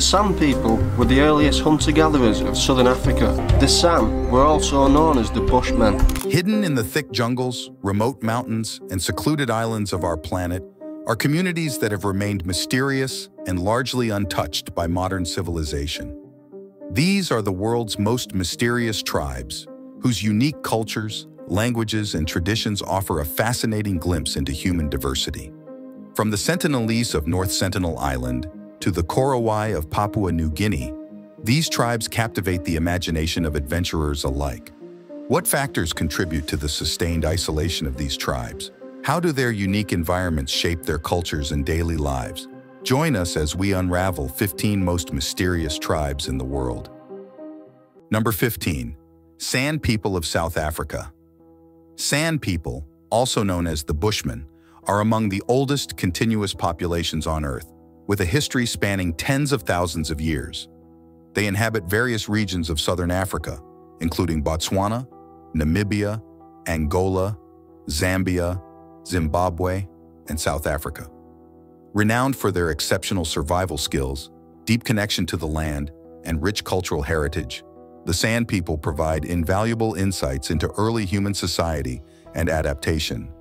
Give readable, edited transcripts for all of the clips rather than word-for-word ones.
The San people were the earliest hunter-gatherers of southern Africa. The San were also known as the Bushmen. Hidden in the thick jungles, remote mountains, and secluded islands of our planet are communities that have remained mysterious and largely untouched by modern civilization. These are the world's most mysterious tribes, whose unique cultures, languages, and traditions offer a fascinating glimpse into human diversity. From the Sentinelese of North Sentinel Island to the Korowai of Papua New Guinea, these tribes captivate the imagination of adventurers alike. What factors contribute to the sustained isolation of these tribes? How do their unique environments shape their cultures and daily lives? Join us as we unravel 15 most mysterious tribes in the world. Number 15. San people of South Africa. San people, also known as the Bushmen, are among the oldest continuous populations on Earth, with a history spanning tens of thousands of years. They inhabit various regions of southern Africa, including Botswana, Namibia, Angola, Zambia, Zimbabwe, and South Africa. Renowned for their exceptional survival skills, deep connection to the land, and rich cultural heritage, the San people provide invaluable insights into early human society and adaptation.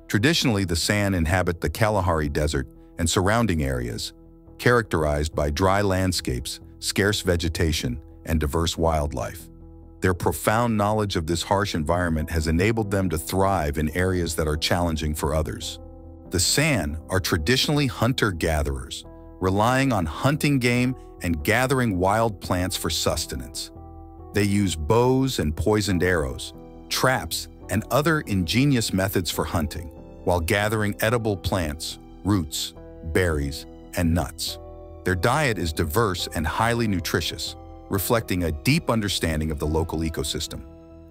Traditionally, the San inhabit the Kalahari Desert and surrounding areas, characterized by dry landscapes, scarce vegetation, and diverse wildlife. Their profound knowledge of this harsh environment has enabled them to thrive in areas that are challenging for others. The San are traditionally hunter-gatherers, relying on hunting game and gathering wild plants for sustenance. They use bows and poisoned arrows, traps, and other ingenious methods for hunting, while gathering edible plants, roots, berries, and nuts. Their diet is diverse and highly nutritious, reflecting a deep understanding of the local ecosystem.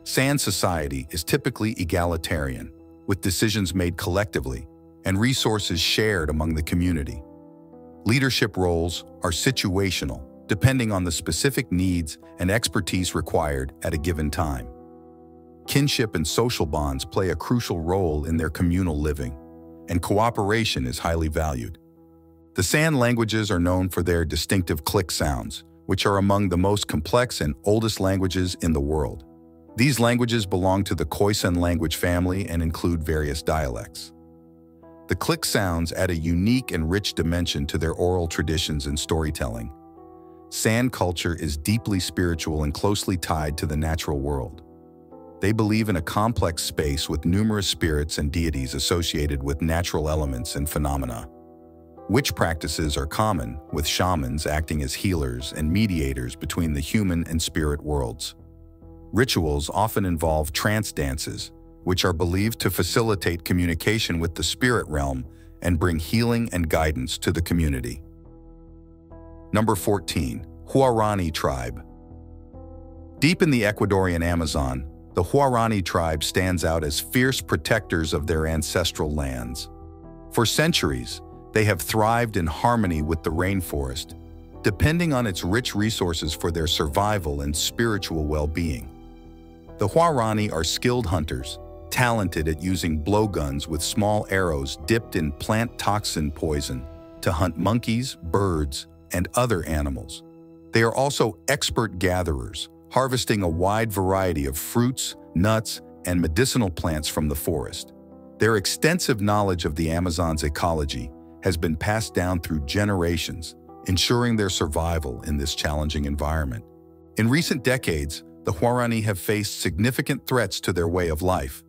San society is typically egalitarian, with decisions made collectively and resources shared among the community. Leadership roles are situational, depending on the specific needs and expertise required at a given time. Kinship and social bonds play a crucial role in their communal living, and cooperation is highly valued. The San languages are known for their distinctive click sounds, which are among the most complex and oldest languages in the world. These languages belong to the Khoisan language family and include various dialects. The click sounds add a unique and rich dimension to their oral traditions and storytelling. San culture is deeply spiritual and closely tied to the natural world. They believe in a complex space with numerous spirits and deities associated with natural elements and phenomena. Witch practices are common, with shamans acting as healers and mediators between the human and spirit worlds. Rituals often involve trance dances, which are believed to facilitate communication with the spirit realm and bring healing and guidance to the community. Number 14. Huaorani tribe. Deep in the Ecuadorian Amazon, the Huaorani tribe stands out as fierce protectors of their ancestral lands. For centuries, they have thrived in harmony with the rainforest, depending on its rich resources for their survival and spiritual well-being. The Huaorani are skilled hunters, talented at using blowguns with small arrows dipped in plant toxin poison to hunt monkeys, birds, and other animals. They are also expert gatherers, harvesting a wide variety of fruits, nuts, and medicinal plants from the forest. Their extensive knowledge of the Amazon's ecology has been passed down through generations, ensuring their survival in this challenging environment. In recent decades, the Huaorani have faced significant threats to their way of life,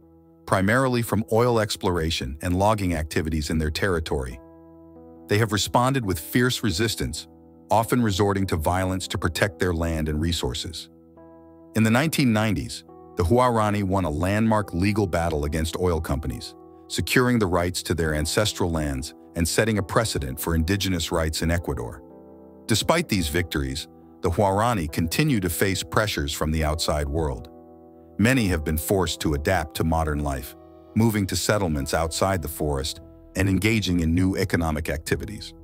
primarily from oil exploration and logging activities in their territory. They have responded with fierce resistance, often resorting to violence to protect their land and resources. In the 1990s, the Huaorani won a landmark legal battle against oil companies, securing the rights to their ancestral lands and setting a precedent for indigenous rights in Ecuador. Despite these victories, the Huaorani continue to face pressures from the outside world. Many have been forced to adapt to modern life, moving to settlements outside the forest and engaging in new economic activities.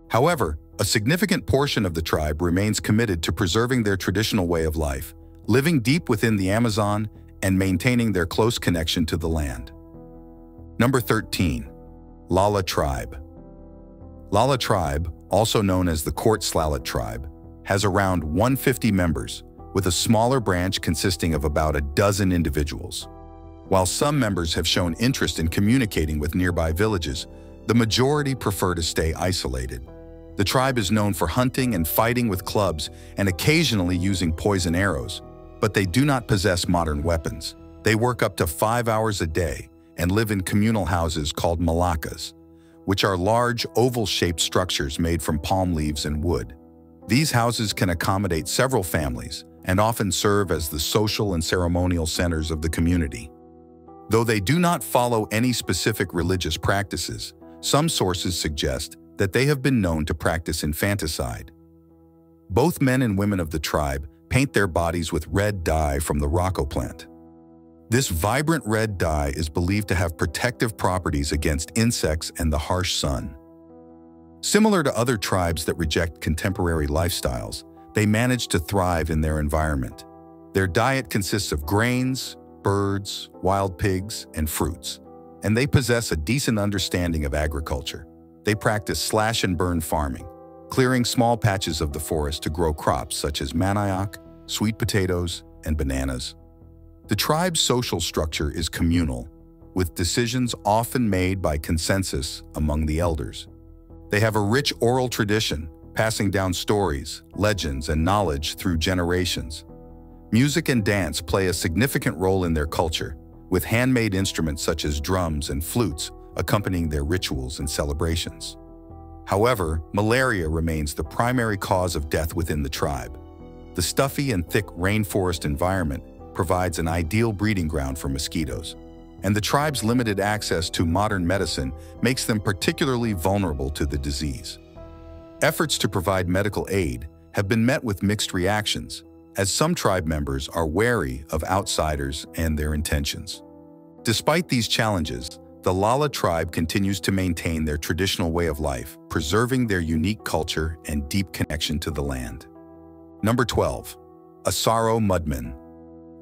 However, a significant portion of the tribe remains committed to preserving their traditional way of life, living deep within the Amazon and maintaining their close connection to the land. Number 13. Lala tribe. Lala tribe, also known as the Korowai tribe, has around 150 members, with a smaller branch consisting of about a dozen individuals. While some members have shown interest in communicating with nearby villages, the majority prefer to stay isolated. The tribe is known for hunting and fighting with clubs and occasionally using poison arrows, but they do not possess modern weapons. They work up to 5 hours a day and live in communal houses called malakas, which are large, oval-shaped structures made from palm leaves and wood. These houses can accommodate several families and often serve as the social and ceremonial centers of the community. Though they do not follow any specific religious practices, some sources suggest that they have been known to practice infanticide. Both men and women of the tribe paint their bodies with red dye from the rako plant. This vibrant red dye is believed to have protective properties against insects and the harsh sun. Similar to other tribes that reject contemporary lifestyles, they manage to thrive in their environment. Their diet consists of grains, birds, wild pigs, and fruits, and they possess a decent understanding of agriculture. They practice slash-and-burn farming, clearing small patches of the forest to grow crops such as manioc, sweet potatoes, and bananas. The tribe's social structure is communal, with decisions often made by consensus among the elders. They have a rich oral tradition, passing down stories, legends, and knowledge through generations. Music and dance play a significant role in their culture, with handmade instruments such as drums and flutes accompanying their rituals and celebrations. However, malaria remains the primary cause of death within the tribe. The stuffy and thick rainforest environment provides an ideal breeding ground for mosquitoes, and the tribe's limited access to modern medicine makes them particularly vulnerable to the disease. Efforts to provide medical aid have been met with mixed reactions, as some tribe members are wary of outsiders and their intentions. Despite these challenges, the Lala tribe continues to maintain their traditional way of life, preserving their unique culture and deep connection to the land. Number 12. Asaro Mudmen.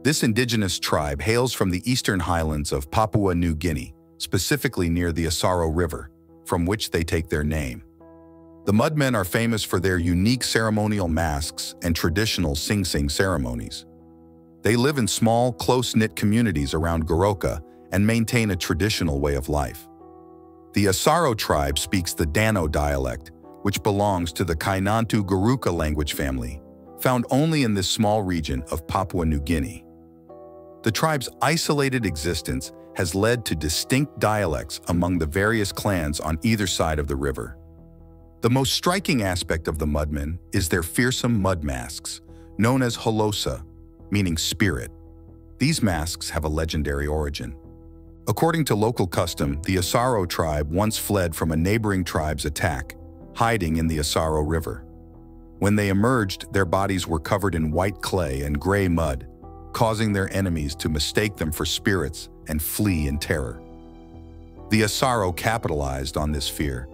This indigenous tribe hails from the eastern highlands of Papua New Guinea, specifically near the Asaro River, from which they take their name. The Mudmen are famous for their unique ceremonial masks and traditional sing-sing ceremonies. They live in small, close-knit communities around Goroka and maintain a traditional way of life. The Asaro tribe speaks the Dano dialect, which belongs to the Kainantu Garuka language family, found only in this small region of Papua New Guinea. The tribe's isolated existence has led to distinct dialects among the various clans on either side of the river. The most striking aspect of the Mudmen is their fearsome mud masks, known as holosa, meaning spirit. These masks have a legendary origin. According to local custom, the Asaro tribe once fled from a neighboring tribe's attack, hiding in the Asaro River. When they emerged, their bodies were covered in white clay and gray mud, causing their enemies to mistake them for spirits and flee in terror. The Asaro capitalized on this fear,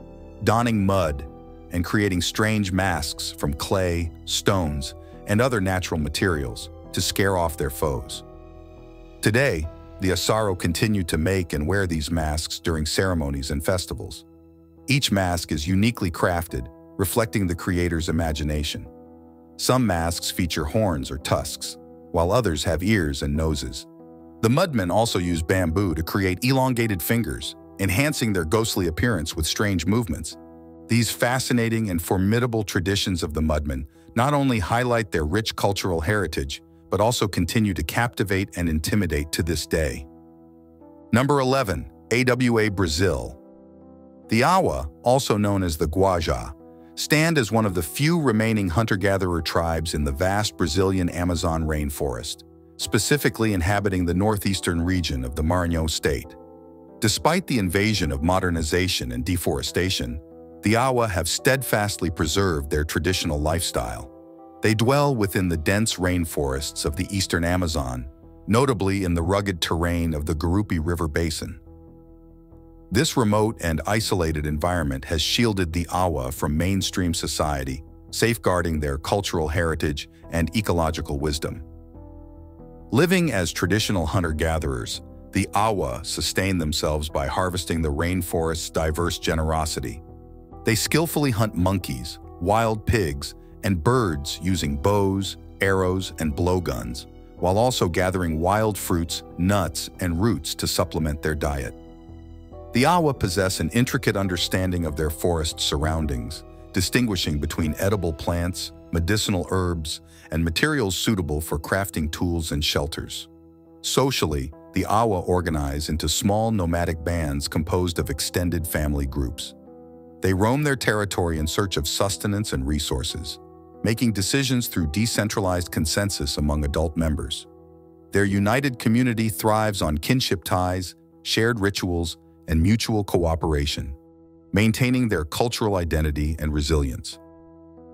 donning mud and creating strange masks from clay, stones, and other natural materials to scare off their foes. Today, the Asaro continue to make and wear these masks during ceremonies and festivals. Each mask is uniquely crafted, reflecting the creator's imagination. Some masks feature horns or tusks, while others have ears and noses. The Mudmen also use bamboo to create elongated fingers, enhancing their ghostly appearance with strange movements. These fascinating and formidable traditions of the Mudmen not only highlight their rich cultural heritage, but also continue to captivate and intimidate to this day. Number 11. AWA Brazil. The Awa, also known as the Guaja, stand as one of the few remaining hunter-gatherer tribes in the vast Brazilian Amazon rainforest, specifically inhabiting the northeastern region of the Maranhão state. Despite the invasion of modernization and deforestation, the Awa have steadfastly preserved their traditional lifestyle. They dwell within the dense rainforests of the eastern Amazon, notably in the rugged terrain of the Gurupi River Basin. This remote and isolated environment has shielded the Awa from mainstream society, safeguarding their cultural heritage and ecological wisdom. Living as traditional hunter-gatherers, the Awa sustain themselves by harvesting the rainforest's diverse generosity. They skillfully hunt monkeys, wild pigs, and birds using bows, arrows, and blowguns, while also gathering wild fruits, nuts, and roots to supplement their diet. The Awa possess an intricate understanding of their forest surroundings, distinguishing between edible plants, medicinal herbs, and materials suitable for crafting tools and shelters. Socially, the Awa organize into small nomadic bands composed of extended family groups. They roam their territory in search of sustenance and resources, making decisions through decentralized consensus among adult members. Their united community thrives on kinship ties, shared rituals, and mutual cooperation, maintaining their cultural identity and resilience.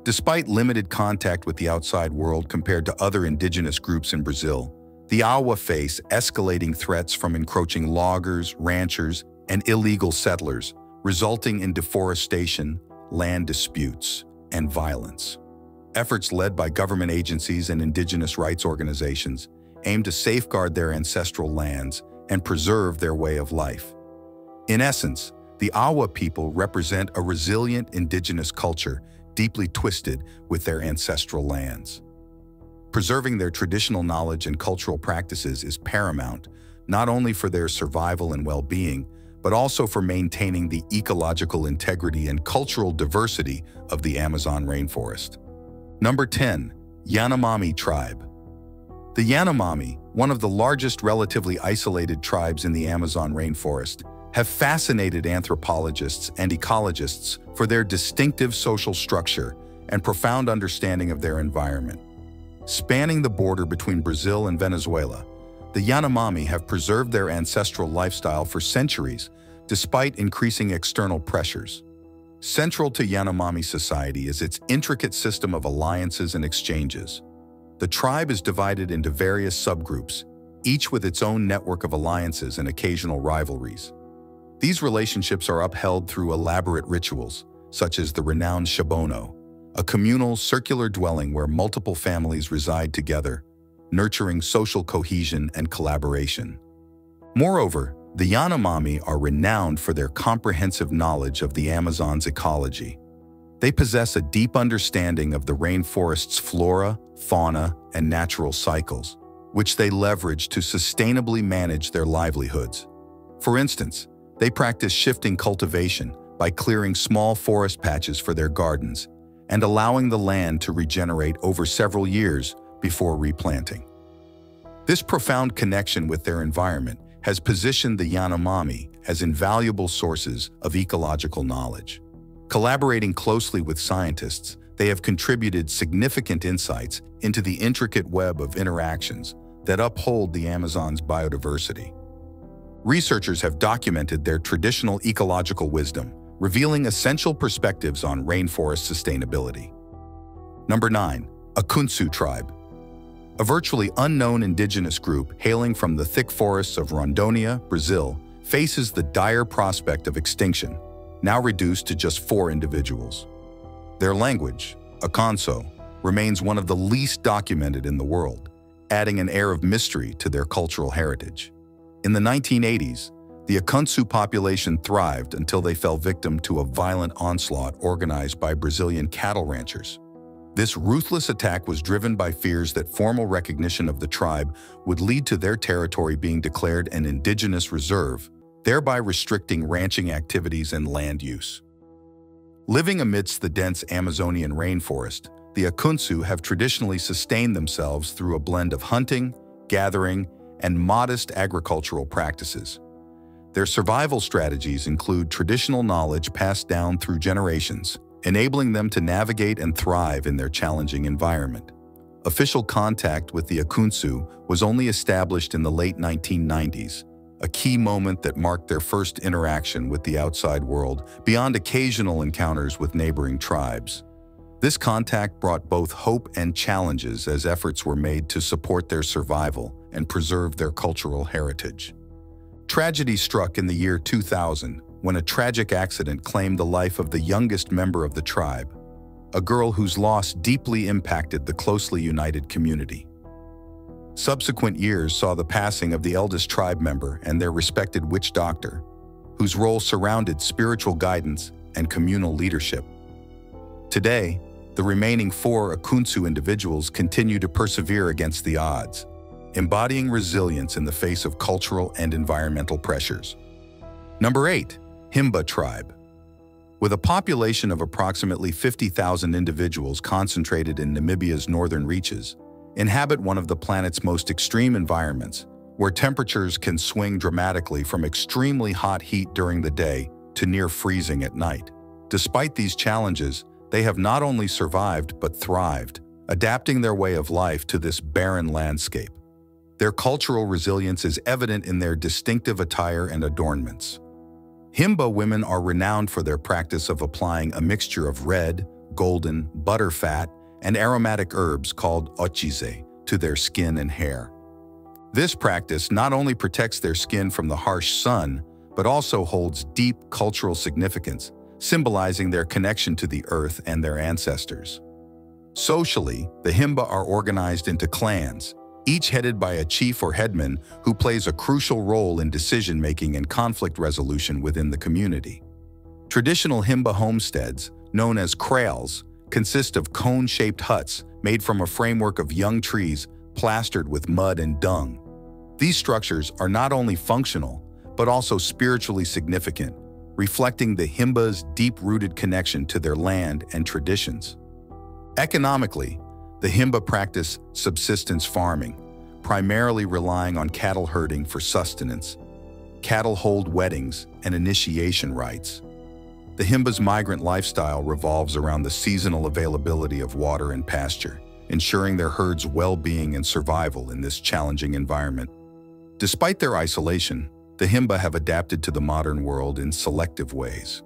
Despite limited contact with the outside world compared to other indigenous groups in Brazil, the Awa face escalating threats from encroaching loggers, ranchers, and illegal settlers, resulting in deforestation, land disputes, and violence. Efforts led by government agencies and indigenous rights organizations aim to safeguard their ancestral lands and preserve their way of life. In essence, the Awa people represent a resilient indigenous culture deeply twisted with their ancestral lands. Preserving their traditional knowledge and cultural practices is paramount, not only for their survival and well-being, but also for maintaining the ecological integrity and cultural diversity of the Amazon rainforest. Number 10. Yanomami Tribe. The Yanomami, one of the largest relatively isolated tribes in the Amazon rainforest, have fascinated anthropologists and ecologists for their distinctive social structure and profound understanding of their environment. Spanning the border between Brazil and Venezuela, the Yanomami have preserved their ancestral lifestyle for centuries, despite increasing external pressures. Central to Yanomami society is its intricate system of alliances and exchanges. The tribe is divided into various subgroups, each with its own network of alliances and occasional rivalries. These relationships are upheld through elaborate rituals, such as the renowned Shabono, a communal circular dwelling where multiple families reside together, nurturing social cohesion and collaboration. Moreover, the Yanomami are renowned for their comprehensive knowledge of the Amazon's ecology. They possess a deep understanding of the rainforest's flora, fauna, and natural cycles, which they leverage to sustainably manage their livelihoods. For instance, they practice shifting cultivation by clearing small forest patches for their gardens and allowing the land to regenerate over several years before replanting. This profound connection with their environment has positioned the Yanomami as invaluable sources of ecological knowledge. Collaborating closely with scientists, they have contributed significant insights into the intricate web of interactions that uphold the Amazon's biodiversity. Researchers have documented their traditional ecological wisdom, revealing essential perspectives on rainforest sustainability. Number 9. Akuntsu Tribe. A virtually unknown indigenous group hailing from the thick forests of Rondônia, Brazil, faces the dire prospect of extinction, now reduced to just 4 individuals. Their language, Akanso, remains one of the least documented in the world, adding an air of mystery to their cultural heritage. In the 1980s, the Akuntsu population thrived until they fell victim to a violent onslaught organized by Brazilian cattle ranchers. This ruthless attack was driven by fears that formal recognition of the tribe would lead to their territory being declared an indigenous reserve, thereby restricting ranching activities and land use. Living amidst the dense Amazonian rainforest, the Akuntsu have traditionally sustained themselves through a blend of hunting, gathering, and modest agricultural practices. Their survival strategies include traditional knowledge passed down through generations, enabling them to navigate and thrive in their challenging environment. Official contact with the Akuntsu was only established in the late 1990s, a key moment that marked their first interaction with the outside world beyond occasional encounters with neighboring tribes. This contact brought both hope and challenges as efforts were made to support their survival and preserve their cultural heritage. Tragedy struck in the year 2000 when a tragic accident claimed the life of the youngest member of the tribe, a girl whose loss deeply impacted the closely united community. Subsequent years saw the passing of the eldest tribe member and their respected witch doctor, whose role surrounded spiritual guidance and communal leadership. Today, the remaining 4 Akuntsu individuals continue to persevere against the odds, embodying resilience in the face of cultural and environmental pressures. Number 8. Himba Tribe. With a population of approximately 50,000 individuals concentrated in Namibia's northern reaches, inhabit one of the planet's most extreme environments, where temperatures can swing dramatically from extremely hot heat during the day to near freezing at night. Despite these challenges, they have not only survived but thrived, adapting their way of life to this barren landscape. Their cultural resilience is evident in their distinctive attire and adornments. Himba women are renowned for their practice of applying a mixture of red, golden, butter fat, and aromatic herbs called ochize to their skin and hair. This practice not only protects their skin from the harsh sun, but also holds deep cultural significance, symbolizing their connection to the earth and their ancestors. Socially, the Himba are organized into clans, each headed by a chief or headman who plays a crucial role in decision-making and conflict resolution within the community. Traditional Himba homesteads, known as kraals, consist of cone-shaped huts made from a framework of young trees plastered with mud and dung. These structures are not only functional, but also spiritually significant, reflecting the Himba's deep-rooted connection to their land and traditions. Economically, the Himba practice subsistence farming, primarily relying on cattle herding for sustenance. Cattle hold weddings and initiation rites. The Himba's migrant lifestyle revolves around the seasonal availability of water and pasture, ensuring their herd's well-being and survival in this challenging environment. Despite their isolation, the Himba have adapted to the modern world in selective ways.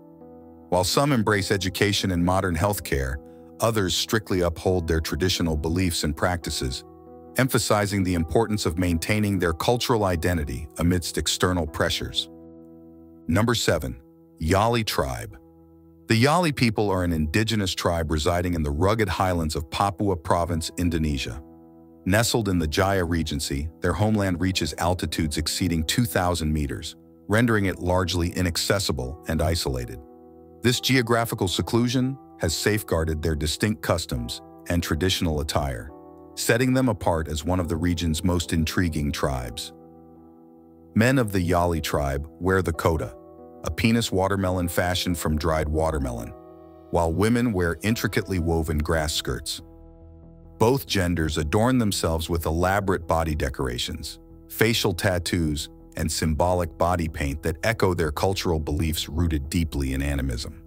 While some embrace education and modern healthcare, others strictly uphold their traditional beliefs and practices, emphasizing the importance of maintaining their cultural identity amidst external pressures. Number 7. Yali Tribe. The Yali people are an indigenous tribe residing in the rugged highlands of Papua Province, Indonesia. Nestled in the Jaya Regency, their homeland reaches altitudes exceeding 2,000 meters, rendering it largely inaccessible and isolated. This geographical seclusion has safeguarded their distinct customs and traditional attire, setting them apart as one of the region's most intriguing tribes. Men of the Yali tribe wear the kota, a penis watermelon fashioned from dried watermelon, while women wear intricately woven grass skirts. Both genders adorn themselves with elaborate body decorations, facial tattoos, and symbolic body paint that echo their cultural beliefs rooted deeply in animism.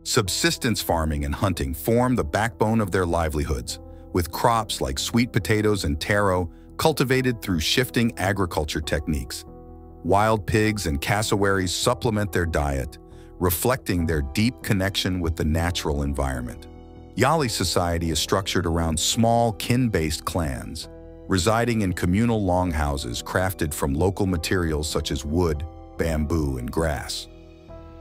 Subsistence farming and hunting form the backbone of their livelihoods, with crops like sweet potatoes and taro cultivated through shifting agriculture techniques. Wild pigs and cassowaries supplement their diet, reflecting their deep connection with the natural environment. Yali society is structured around small kin-based clans, residing in communal longhouses crafted from local materials such as wood, bamboo, and grass.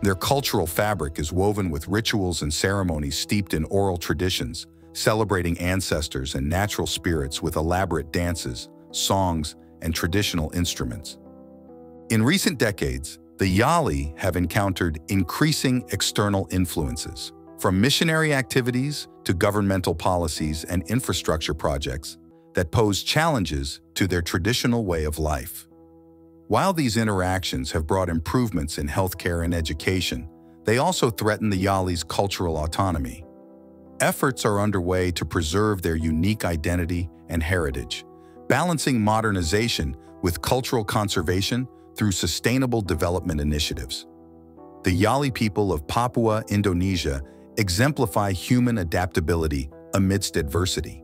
Their cultural fabric is woven with rituals and ceremonies steeped in oral traditions, celebrating ancestors and natural spirits with elaborate dances, songs, and traditional instruments. In recent decades, the Yali have encountered increasing external influences, from missionary activities to governmental policies and infrastructure projects that pose challenges to their traditional way of life. While these interactions have brought improvements in healthcare and education, they also threaten the Yali's cultural autonomy. Efforts are underway to preserve their unique identity and heritage, balancing modernization with cultural conservation through sustainable development initiatives. The Yali people of Papua, Indonesia, exemplify human adaptability amidst adversity.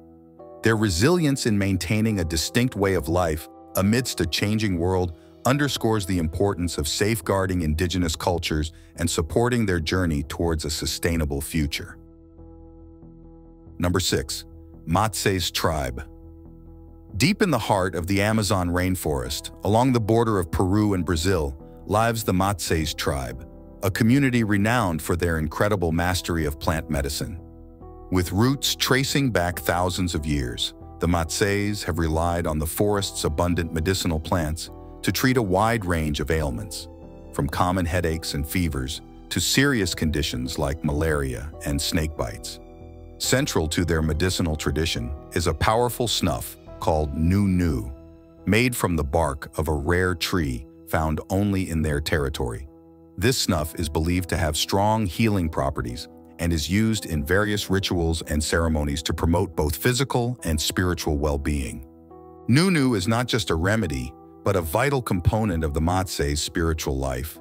Their resilience in maintaining a distinct way of life amidst a changing world underscores the importance of safeguarding indigenous cultures and supporting their journey towards a sustainable future. Number 6. Matses Tribe. Deep in the heart of the Amazon rainforest, along the border of Peru and Brazil, lives the Matses Tribe, a community renowned for their incredible mastery of plant medicine. With roots tracing back thousands of years, the Matses have relied on the forest's abundant medicinal plants to treat a wide range of ailments, from common headaches and fevers to serious conditions like malaria and snake bites. Central to their medicinal tradition is a powerful snuff called nu, made from the bark of a rare tree found only in their territory. This snuff is believed to have strong healing properties and is used in various rituals and ceremonies to promote both physical and spiritual well-being. Nu is not just a remedy, but a vital component of the Matsei's spiritual life,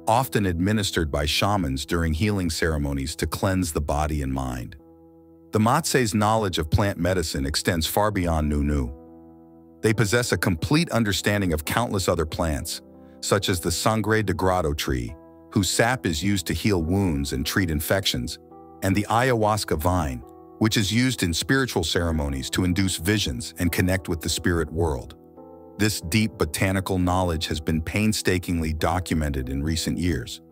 often administered by shamans during healing ceremonies to cleanse the body and mind. The Matsei's knowledge of plant medicine extends far beyond nu. They possess a complete understanding of countless other plants, such as the Sangre de Grado tree, whose sap is used to heal wounds and treat infections, and the ayahuasca vine, which is used in spiritual ceremonies to induce visions and connect with the spirit world. This deep botanical knowledge has been painstakingly documented in recent years,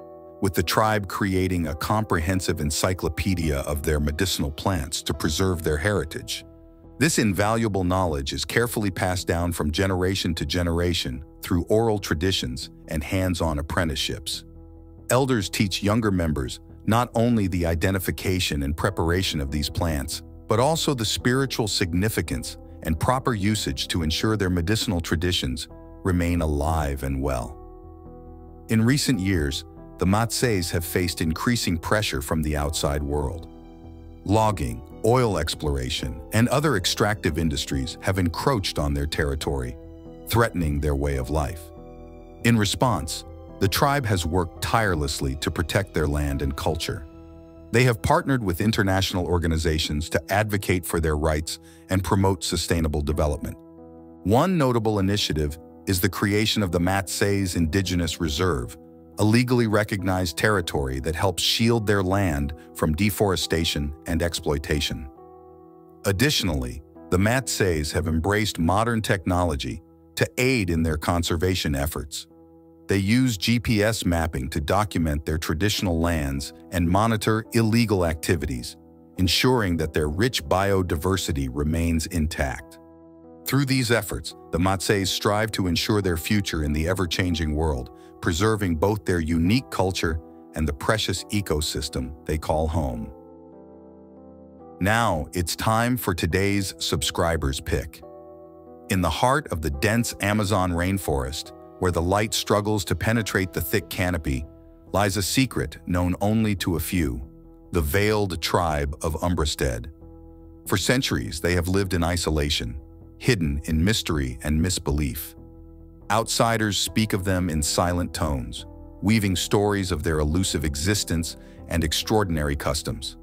with the tribe creating a comprehensive encyclopedia of their medicinal plants to preserve their heritage. This invaluable knowledge is carefully passed down from generation to generation through oral traditions and hands-on apprenticeships. Elders teach younger members not only the identification and preparation of these plants, but also the spiritual significance and proper usage to ensure their medicinal traditions remain alive and well. In recent years, the Matseis have faced increasing pressure from the outside world. Logging, oil exploration, and other extractive industries have encroached on their territory, threatening their way of life. In response, the tribe has worked tirelessly to protect their land and culture. They have partnered with international organizations to advocate for their rights and promote sustainable development. One notable initiative is the creation of the Matseis Indigenous Reserve, a legally recognized territory that helps shield their land from deforestation and exploitation. Additionally, the Matseis have embraced modern technology to aid in their conservation efforts. They use GPS mapping to document their traditional lands and monitor illegal activities, ensuring that their rich biodiversity remains intact. Through these efforts, the Matseis strive to ensure their future in the ever-changing world, preserving both their unique culture and the precious ecosystem they call home. Now, it's time for today's subscriber's pick. In the heart of the dense Amazon rainforest, where the light struggles to penetrate the thick canopy, lies a secret known only to a few, the veiled tribe of Umbrastead. For centuries, they have lived in isolation, hidden in mystery and misbelief. Outsiders speak of them in silent tones, weaving stories of their elusive existence and extraordinary customs.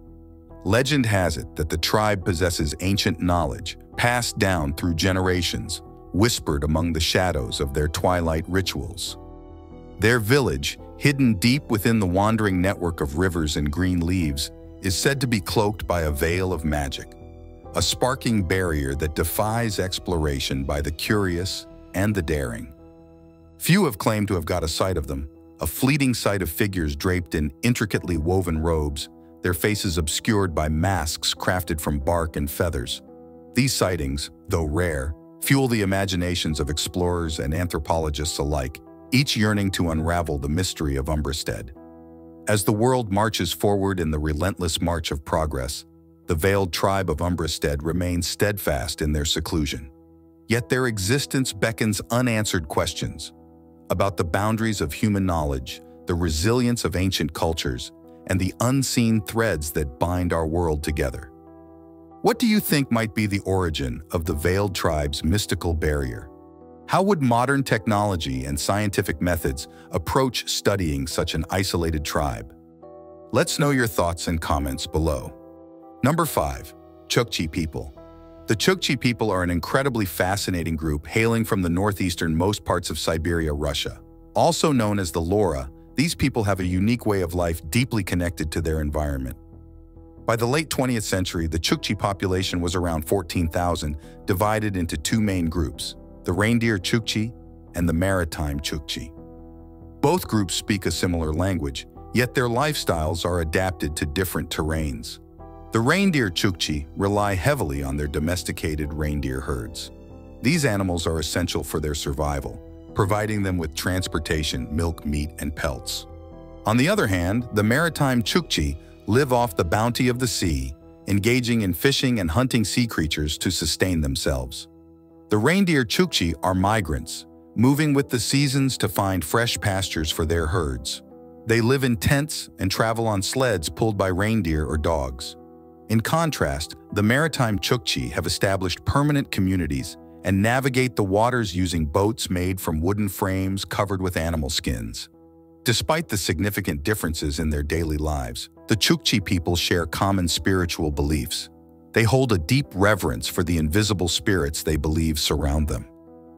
Legend has it that the tribe possesses ancient knowledge, passed down through generations, whispered among the shadows of their twilight rituals. Their village, hidden deep within the wandering network of rivers and green leaves, is said to be cloaked by a veil of magic, a sparking barrier that defies exploration by the curious and the daring. Few have claimed to have got a sight of them, a fleeting sight of figures draped in intricately woven robes, their faces obscured by masks crafted from bark and feathers. These sightings, though rare, fuel the imaginations of explorers and anthropologists alike, each yearning to unravel the mystery of Umbrastead. As the world marches forward in the relentless march of progress, the veiled tribe of Umbrastead remains steadfast in their seclusion. Yet their existence beckons unanswered questions about the boundaries of human knowledge, the resilience of ancient cultures, and the unseen threads that bind our world together. What do you think might be the origin of the veiled tribe's mystical barrier? How would modern technology and scientific methods approach studying such an isolated tribe? Let's know your thoughts and comments below. Number 5. Chukchi people. The Chukchi people are an incredibly fascinating group hailing from the northeastern-most parts of Siberia, Russia. Also known as the Lora, these people have a unique way of life deeply connected to their environment. By the late 20th century, the Chukchi population was around 14,000, divided into two main groups, the reindeer Chukchi and the maritime Chukchi. Both groups speak a similar language, yet their lifestyles are adapted to different terrains. The reindeer Chukchi rely heavily on their domesticated reindeer herds. These animals are essential for their survival, providing them with transportation, milk, meat, and pelts. On the other hand, the maritime Chukchi live off the bounty of the sea, engaging in fishing and hunting sea creatures to sustain themselves. The reindeer Chukchi are migrants, moving with the seasons to find fresh pastures for their herds. They live in tents and travel on sleds pulled by reindeer or dogs. In contrast, the maritime Chukchi have established permanent communities and navigate the waters using boats made from wooden frames covered with animal skins. Despite the significant differences in their daily lives, the Chukchi people share common spiritual beliefs. They hold a deep reverence for the invisible spirits they believe surround them.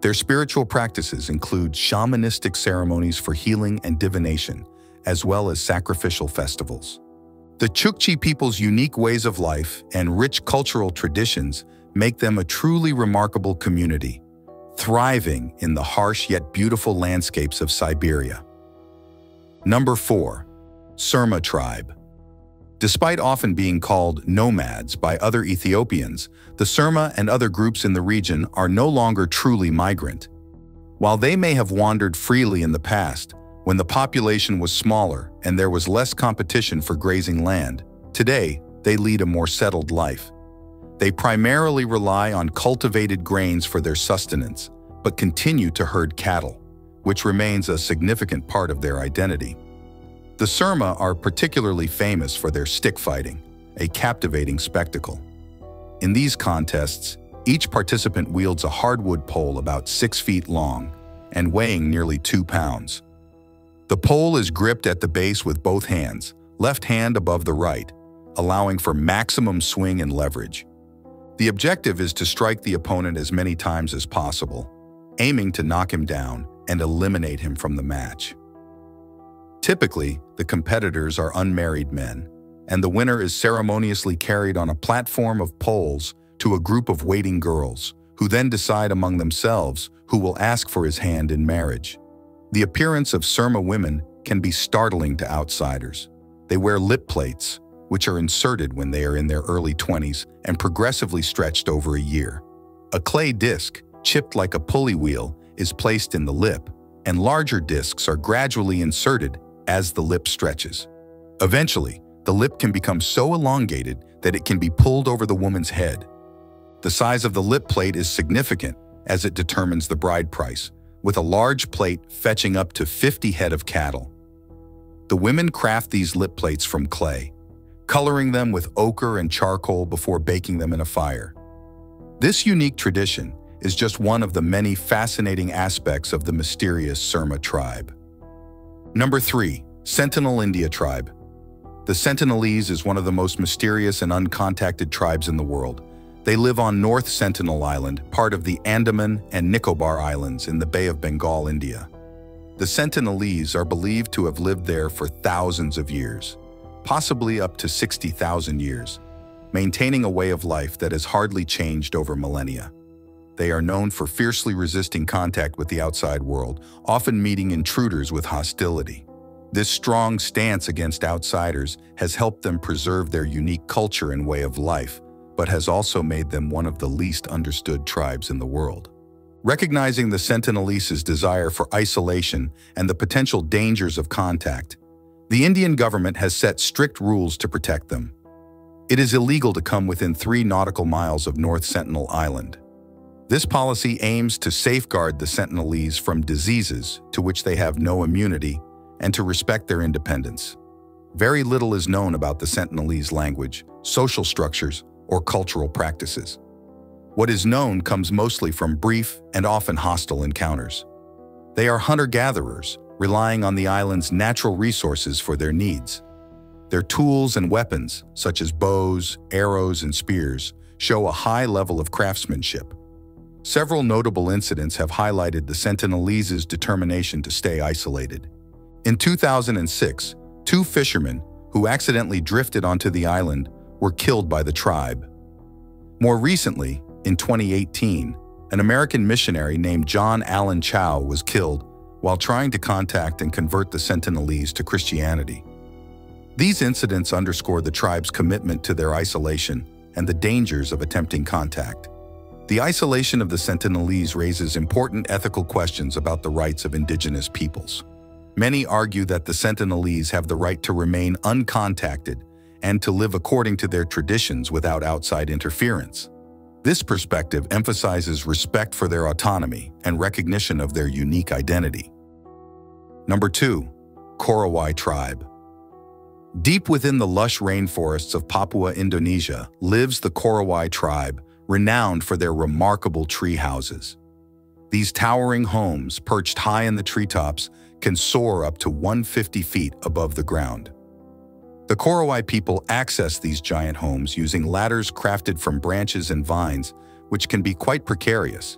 Their spiritual practices include shamanistic ceremonies for healing and divination, as well as sacrificial festivals. The Chukchi people's unique ways of life and rich cultural traditions make them a truly remarkable community, thriving in the harsh yet beautiful landscapes of Siberia. Number 4. Surma tribe. Despite often being called nomads by other Ethiopians, the Surma and other groups in the region are no longer truly migrant. While they may have wandered freely in the past, when the population was smaller and there was less competition for grazing land, today they lead a more settled life. They primarily rely on cultivated grains for their sustenance, but continue to herd cattle, which remains a significant part of their identity. The Surma are particularly famous for their stick fighting, a captivating spectacle. In these contests, each participant wields a hardwood pole about 6 feet long and weighing nearly 2 pounds. The pole is gripped at the base with both hands, left hand above the right, allowing for maximum swing and leverage. The objective is to strike the opponent as many times as possible, aiming to knock him down and eliminate him from the match. Typically, the competitors are unmarried men, and the winner is ceremoniously carried on a platform of poles to a group of waiting girls, who then decide among themselves who will ask for his hand in marriage. The appearance of Surma women can be startling to outsiders. They wear lip plates, which are inserted when they are in their early 20s and progressively stretched over a year. A clay disc, chipped like a pulley wheel, is placed in the lip, and larger discs are gradually inserted as the lip stretches. Eventually, the lip can become so elongated that it can be pulled over the woman's head. The size of the lip plate is significant as it determines the bride price, with a large plate fetching up to 50 head of cattle. The women craft these lip plates from clay, coloring them with ochre and charcoal before baking them in a fire. This unique tradition is just one of the many fascinating aspects of the mysterious Surma tribe. Number 3. Sentinel India tribe. The Sentinelese is one of the most mysterious and uncontacted tribes in the world. They live on North Sentinel Island, part of the Andaman and Nicobar Islands in the Bay of Bengal, India. The Sentinelese are believed to have lived there for thousands of years, possibly up to 60,000 years, maintaining a way of life that has hardly changed over millennia. They are known for fiercely resisting contact with the outside world, often meeting intruders with hostility. This strong stance against outsiders has helped them preserve their unique culture and way of life, but has also made them one of the least understood tribes in the world. Recognizing the Sentinelese's desire for isolation and the potential dangers of contact, the Indian government has set strict rules to protect them. It is illegal to come within 3 nautical miles of North Sentinel Island. This policy aims to safeguard the Sentinelese from diseases to which they have no immunity and to respect their independence. Very little is known about the Sentinelese language, social structures, or cultural practices. What is known comes mostly from brief and often hostile encounters. They are hunter-gatherers, relying on the island's natural resources for their needs. Their tools and weapons, such as bows, arrows, and spears, show a high level of craftsmanship. Several notable incidents have highlighted the Sentinelese's determination to stay isolated. In 2006, 2 fishermen who accidentally drifted onto the island were killed by the tribe. More recently, in 2018, an American missionary named John Allen Chow was killed while trying to contact and convert the Sentinelese to Christianity. These incidents underscore the tribe's commitment to their isolation and the dangers of attempting contact. The isolation of the Sentinelese raises important ethical questions about the rights of indigenous peoples. Many argue that the Sentinelese have the right to remain uncontacted and to live according to their traditions without outside interference. This perspective emphasizes respect for their autonomy and recognition of their unique identity. Number 2. Korowai tribe. Deep within the lush rainforests of Papua, Indonesia, lives the Korowai tribe, renowned for their remarkable tree houses. These towering homes, perched high in the treetops, can soar up to 150 feet above the ground. The Korowai people access these giant homes using ladders crafted from branches and vines, which can be quite precarious.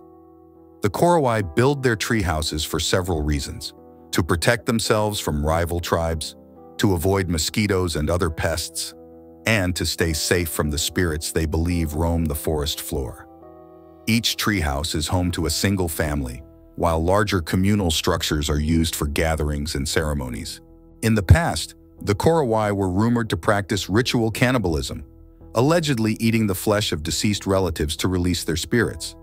The Korowai build their tree houses for several reasons: to protect themselves from rival tribes, to avoid mosquitoes and other pests, and to stay safe from the spirits they believe roam the forest floor. Each treehouse is home to a single family, while larger communal structures are used for gatherings and ceremonies. In the past, the Korowai were rumored to practice ritual cannibalism, allegedly eating the flesh of deceased relatives to release their spirits.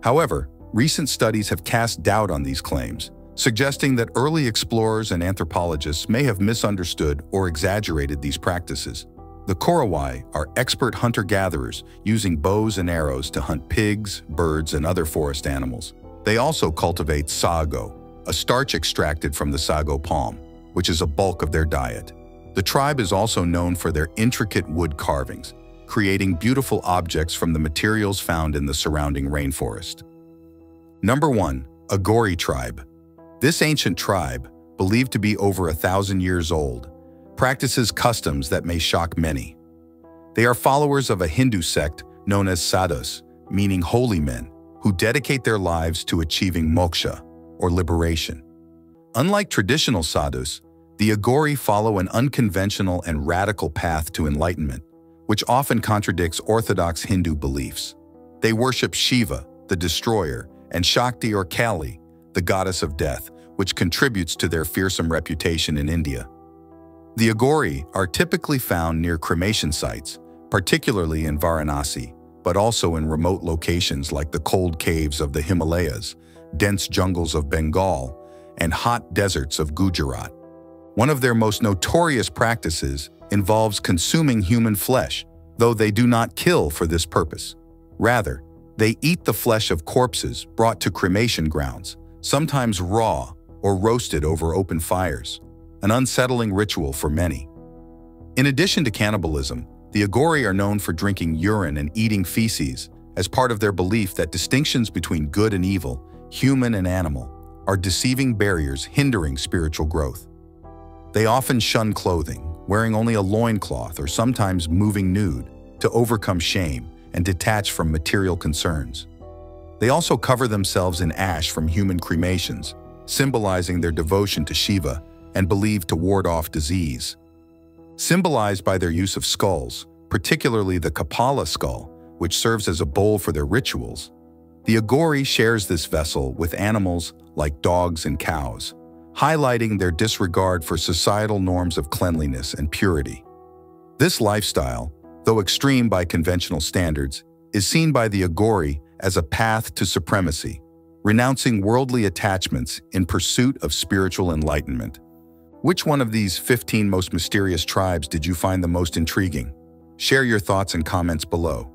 However, recent studies have cast doubt on these claims, suggesting that early explorers and anthropologists may have misunderstood or exaggerated these practices. The Korowai are expert hunter-gatherers, using bows and arrows to hunt pigs, birds, and other forest animals. They also cultivate sago, a starch extracted from the sago palm, which is a bulk of their diet. The tribe is also known for their intricate wood carvings, creating beautiful objects from the materials found in the surrounding rainforest. Number 1. Agori tribe. This ancient tribe, believed to be over 1,000 years old, practices customs that may shock many. They are followers of a Hindu sect known as sadhus, meaning holy men, who dedicate their lives to achieving moksha, or liberation. Unlike traditional sadhus, the Agori follow an unconventional and radical path to enlightenment, which often contradicts orthodox Hindu beliefs. They worship Shiva, the destroyer, and Shakti or Kali, the goddess of death, which contributes to their fearsome reputation in India. The Agori are typically found near cremation sites, particularly in Varanasi, but also in remote locations like the cold caves of the Himalayas, dense jungles of Bengal, and hot deserts of Gujarat. One of their most notorious practices involves consuming human flesh, though they do not kill for this purpose. Rather, they eat the flesh of corpses brought to cremation grounds, sometimes raw or roasted over open fires, an unsettling ritual for many. In addition to cannibalism, the Agori are known for drinking urine and eating feces as part of their belief that distinctions between good and evil, human and animal, are deceiving barriers hindering spiritual growth. They often shun clothing, wearing only a loincloth or sometimes moving nude to overcome shame and detach from material concerns. They also cover themselves in ash from human cremations, symbolizing their devotion to Shiva and believed to ward off disease. Symbolized by their use of skulls, particularly the Kapala skull, which serves as a bowl for their rituals, the Agori shares this vessel with animals like dogs and cows, highlighting their disregard for societal norms of cleanliness and purity. This lifestyle, though extreme by conventional standards, is seen by the Agori as a path to supremacy, renouncing worldly attachments in pursuit of spiritual enlightenment. Which one of these 15 most mysterious tribes did you find the most intriguing? Share your thoughts and comments below.